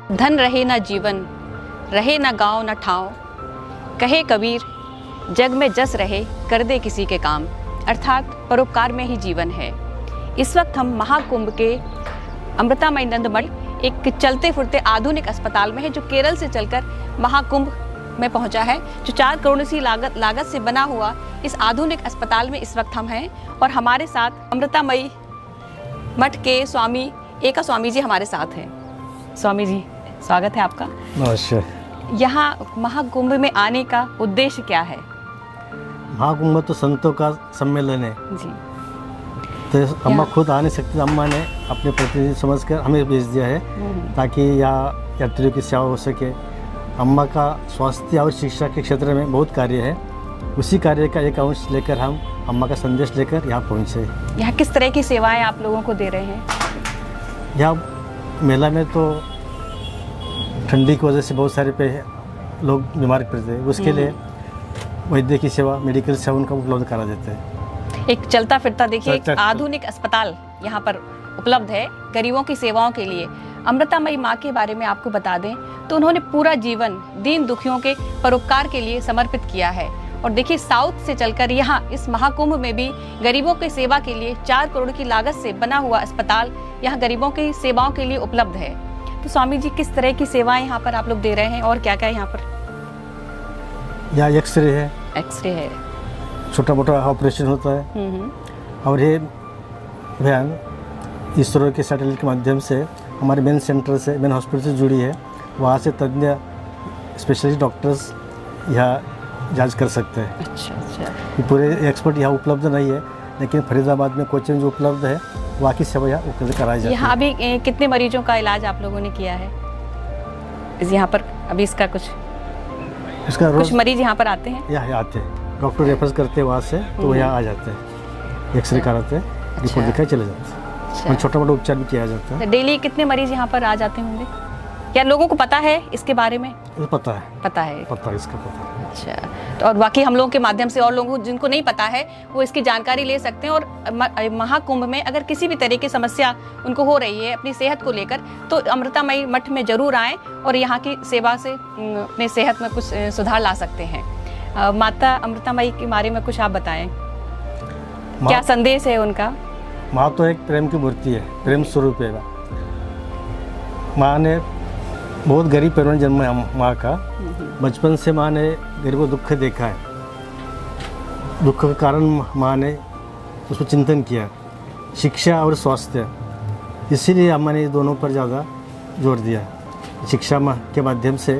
धन रहे ना जीवन, रहे ना गाँव ना ठाव, कहे कबीर जग में जस रहे, कर दे किसी के काम। अर्थात परोपकार में ही जीवन है। इस वक्त हम महाकुंभ के अमृतामयी नंद मठ एक चलते फिरते आधुनिक अस्पताल में है, जो केरल से चलकर महाकुंभ में पहुंचा है। जो 4 करोड़ की लागत से बना हुआ इस आधुनिक अस्पताल में इस वक्त हम हैं, और हमारे साथ अमृतामयी मठ के स्वामी एका स्वामी जी हमारे साथ हैं। स्वामी जी, स्वागत है आपका। नमस्कार। यहाँ महाकुंभ में आने का उद्देश्य क्या है? महाकुंभ तो संतों का सम्मेलन है जी। तो अम्मा खुद आ नहीं सकती, अम्मा ने अपने प्रतिनिधि समझकर हमें भेज दिया है ताकि यहाँ यात्रियों की सेवा हो सके। अम्मा का स्वास्थ्य और शिक्षा के क्षेत्र में बहुत कार्य है, उसी कार्य का एक अंश लेकर हम अम्मा का संदेश लेकर यहाँ पहुँचे। यहाँ किस तरह की सेवाएं आप लोगों को दे रहे हैं? यहाँ मेला में तो ठंडी की वजह से बहुत सारे लोग बीमार पड़ते हैं, उसके लिए वैद्य की सेवा, मेडिकल सेवा उनका उपलब्ध करा देते हैं। एक चलता फिरता देखिए एक आधुनिक अस्पताल यहाँ पर उपलब्ध है गरीबों की सेवाओं के लिए। अमृतामयी माँ के बारे में आपको बता दें तो उन्होंने पूरा जीवन दीन दुखियों के परोपकार के लिए समर्पित किया है। और देखिए साउथ से चलकर यहाँ इस महाकुंभ में भी गरीबों की सेवा के लिए 4 करोड़ की लागत से बना हुआ अस्पताल यहाँ गरीबों की सेवाओं के लिए उपलब्ध है। तो स्वामी जी, किस तरह की सेवाएं यहाँ पर आप लोग दे रहे हैं और क्या क्या यहाँ पर? यहाँ एक्सरे है, एक्सरे है, छोटा मोटा ऑपरेशन होता है। और ये वैन इसरो के सैटेलाइट के माध्यम से हमारे मेन सेंटर से, मेन हॉस्पिटल से जुड़ी है। वहाँ से तज्ञ स्पेशलिस्ट डॉक्टर्स यहाँ जांच कर सकते हैं। अच्छा। पूरे एक्सपर्ट यहाँ उपलब्ध नहीं है, लेकिन फरीदाबाद में कोचिंग जो उपलब्ध है वहाँ की सेवा यहाँ उपलब्ध कराई जाती है। यहाँ अभी कितने मरीजों का इलाज आप लोगों ने किया है यहाँ पर? अभी इसका कुछ मरीज यहाँ पर आते हैं? यहाँ आते हैं, डॉक्टर रेफर करते हैं वहाँ से, तो यहाँ आ जाते हैं, एक्सरे कराते हैं, रिपोर्ट दिखाई चले जाते हैं। और छोटा मोटा उपचार भी किया जाता है। डेली कितने मरीज यहाँ पर आ जाते होंगे? क्या लोगों को पता है इसके बारे में? पता है, पता है इसका पता है। अच्छा, तो और बाकी हम लोगों के माध्यम से और लोगों जिनको नहीं पता है वो इसकी जानकारी ले सकते हैं। और महाकुंभ में अगर किसी भी तरह की समस्या उनको हो रही है अपनी सेहत को लेकर, तो अमृतामयी मठ में जरूर आएं और यहाँ की सेवा से अपने सेहत में कुछ सुधार ला सकते हैं। माता अमृतामयी के बारे में कुछ आप बताएं, क्या संदेश है उनका? माँ तो एक प्रेम की मूर्ति है, प्रेम स्वरूप है। माँ ने बहुत गरीब परिवार में जन्म है माँ का। बचपन से माँ ने गरीबों दुख देखा है, दुख के कारण माँ ने उस पर चिंतन किया, शिक्षा और स्वास्थ्य। इसीलिए अम्मा ने दोनों पर ज़्यादा जोर दिया। शिक्षा के माध्यम से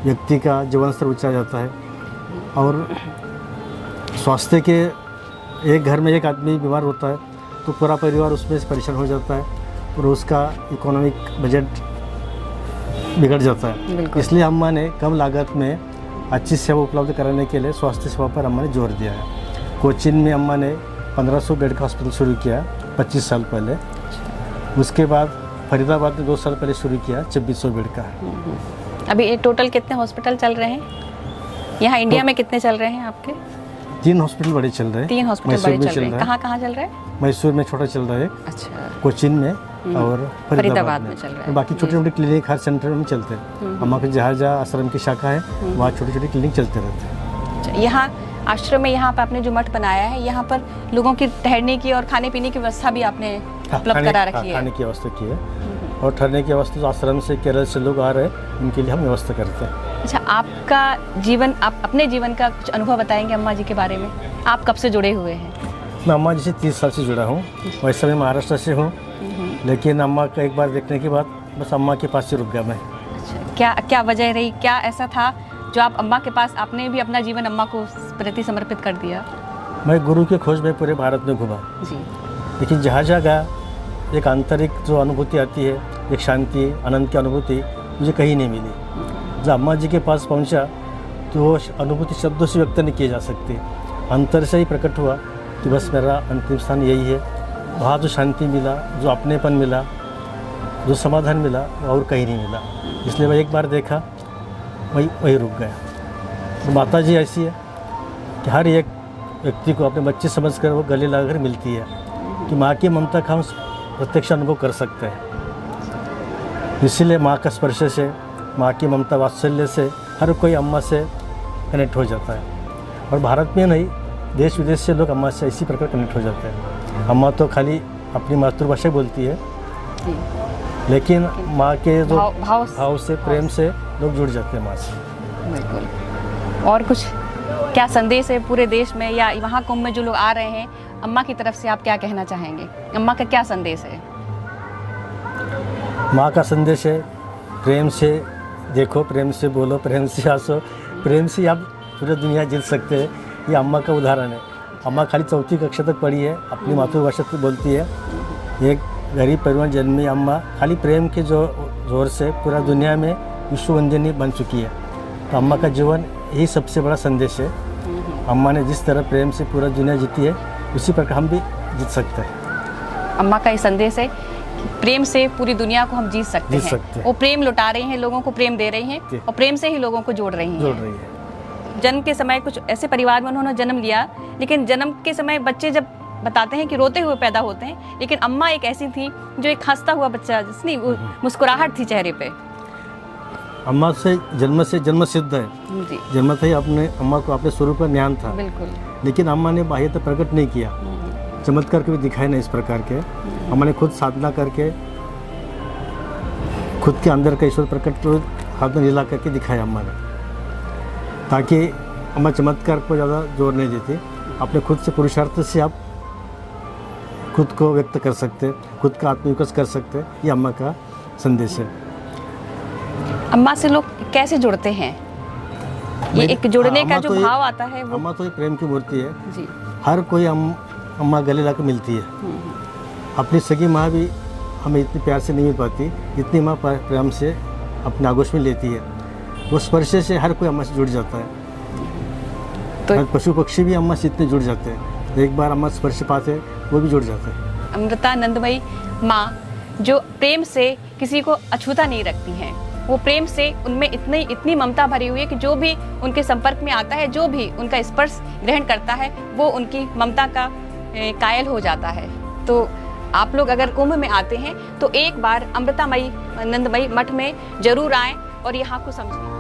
व्यक्ति का जीवन स्तर ऊंचा जाता है, और स्वास्थ्य के एक घर में एक आदमी बीमार होता है तो पूरा परिवार उसमें से परेशान हो जाता है और उसका इकोनॉमिक बजट बिगड़ जाता है। इसलिए अम्मा ने कम लागत में अच्छी सेवा उपलब्ध कराने के लिए स्वास्थ्य सेवा पर अम्मा ने जोर दिया है। कोचीन में अम्मा ने 1500 बेड का हॉस्पिटल शुरू किया 25 साल पहले। उसके बाद फरीदाबाद में 2 साल पहले शुरू किया 2600 बेड का। अभी टोटल कितने हॉस्पिटल चल रहे हैं यहाँ इंडिया में? कितने चल रहे हैं आपके? 3 हॉस्पिटल बड़े चल रहे हैं। 3 हॉस्पिटल बड़े चल रहे हैं। कहाँ चल रहा है? मैसूर में छोटा चल रहा है, अच्छा, कोचीन में और फरीदाबाद में चल रहा है। बाकी छोटे छोटे क्लिनिक हर सेंटर में चलते हैं। अम्मा के जहाँ आश्रम की शाखा है वहाँ छोटे छोटे क्लिनिक चलते रहते हैं। यहाँ आश्रम में यहाँ पर आपने जो मठ बनाया है, यहाँ पर लोगों की ठहरने की और खाने पीने की व्यवस्था भी आपने उपलब्ध करा रखी है? खाने की व्यवस्था की है, और ठहरने की व्यवस्था आश्रम से केरल से लोग आ रहे हैं उनके लिए हम व्यवस्था करते हैं। अच्छा, आपका जीवन, आप अपने जीवन का कुछ अनुभव बताएंगे अम्मा जी के बारे में? आप कब से जुड़े हुए हैं? मैं अम्मा जी से 30 साल से जुड़ा हूँ। वैसे मैं महाराष्ट्र से हूँ, लेकिन अम्मा का एक बार देखने के बाद बस अम्मा के पास ही रुक गया मैं। अच्छा, क्या वजह रही, क्या ऐसा था जो आप अम्मा के पास, आपने भी अपना जीवन अम्मा को प्रति समर्पित कर दिया? मैं गुरु के खोज में पूरे भारत में घूमा जी, लेकिन जहाँ जहाँ गया एक आंतरिक जो अनुभूति आती है, एक शांति, आनंद की अनुभूति मुझे कहीं नहीं मिली। जब अम्मा जी के पास पहुँचा तो वो अनुभूति शब्दों से व्यक्त नहीं की जा सकती, अंतर से ही प्रकट हुआ कि बस मेरा अंतिम स्थान यही है। वहाँ जो शांति मिला, जो अपनेपन मिला, जो समाधान मिला, वो और कहीं नहीं मिला। इसलिए मैं एक बार देखा वही रुक गया। तो माता जी ऐसी है कि हर एक व्यक्ति को अपने बच्चे समझकर वो गले लगाकर मिलती है, कि माँ की ममता का हम प्रत्यक्ष अनुभव कर सकते हैं। इसीलिए माँ का स्पर्श से, माँ की ममता वात्सल्य से हर कोई अम्मा से कनेक्ट हो जाता है। और भारत में नहीं, देश विदेश से लोग अम्मा से इसी प्रकार कनेक्ट हो जाते हैं। अम्मा तो खाली अपनी मातृभाषा बोलती है, जी। लेकिन माँ के जो भाव से, प्रेम से लोग जुड़ जाते हैं माँ से। बिल्कुल। और कुछ क्या संदेश है पूरे देश में या वहाँ कुंभ में जो लोग आ रहे हैं, अम्मा की तरफ से आप क्या कहना चाहेंगे? अम्मा का क्या संदेश है? माँ का संदेश है, प्रेम से देखो, प्रेम से बोलो, प्रेम से हंसो, प्रेम से आप पूरी दुनिया जीत सकते हैं। ये अम्मा का उदाहरण है। अम्मा खाली 4वीं कक्षा तक पढ़ी है, अपनी मातृभाषा से बोलती है। एक गरीब परिवार जन्मी अम्मा खाली प्रेम के जोर से पूरा दुनिया में विश्ववंदनीय बन चुकी है। तो अम्मा का जीवन यही सबसे बड़ा संदेश है। अम्मा ने जिस तरह प्रेम से पूरा दुनिया जीती है, उसी प्रकार हम भी जीत सकते हैं। अम्मा का ये संदेश है, प्रेम से पूरी दुनिया को हम जीत सकते हैं। वो प्रेम लुटा रही हैं, लोगों को प्रेम दे रही हैं और प्रेम से ही लोगों को जोड़ रही हैं। जन्म के समय कुछ ऐसे परिवार में उन्होंने जन्म लिया, लेकिन जन्म के समय बच्चे जब बताते हैं कि रोते हुए पैदा होते हैं, लेकिन अम्मा एक ऐसी थी जो एक हंसता हुआ बच्चा, जिसने मुस्कुराहट थी चेहरे पे। अम्मा से जन्म सिद्ध है जी। जन्म से ही अपने अम्मा को अपने स्वरूप का ज्ञान था। बिल्कुल। लेकिन अम्मा ने बाह्य तो प्रकट नहीं किया, चमत्कार के भी दिखाए नहीं इस प्रकार के। अम्मा ने खुद साधना करके खुद के अंदर का ईश्वर प्रकट हाथ में लीला करके दिखाया अम्मा ने, ताकि अम्मा चमत्कार को ज़्यादा जोर नहीं देती। अपने खुद से पुरुषार्थ से आप खुद को व्यक्त कर सकते, खुद का आत्मविकास कर सकते। ये अम्मा का संदेश है। अम्मा से लोग कैसे जुड़ते हैं? ये एक जुड़ने का जो भाव आता है वो। अम्मा तो एक प्रेम की मूर्ति है जी। हर कोई अम्मा गले ला के मिलती है। अपनी सगी माँ भी हमें इतनी प्यार से नहीं मिल पाती, इतनी माँ प्रेम से अपने आगोश में लेती है। वो स्पर्श से हर कोई अम्मा से जुड़ जाता है। तो पशु पक्षी भी अम्मा से इतने जुड़ जाते हैं, एक बार अम्मा स्पर्श पाते वो भी जुड़ जाते हैं। अमृतानंदमयी माँ जो प्रेम से किसी को अछूता नहीं रखती हैं, वो प्रेम से उनमें इतनी ममता भरी हुई है कि जो भी उनके संपर्क में आता है, जो भी उनका स्पर्श ग्रहण करता है, वो उनकी ममता का कायल हो जाता है। तो आप लोग अगर कुंभ में आते हैं तो एक बार अमृतामयी आनंदमयी मठ में जरूर आएं और यहाँ को समझें।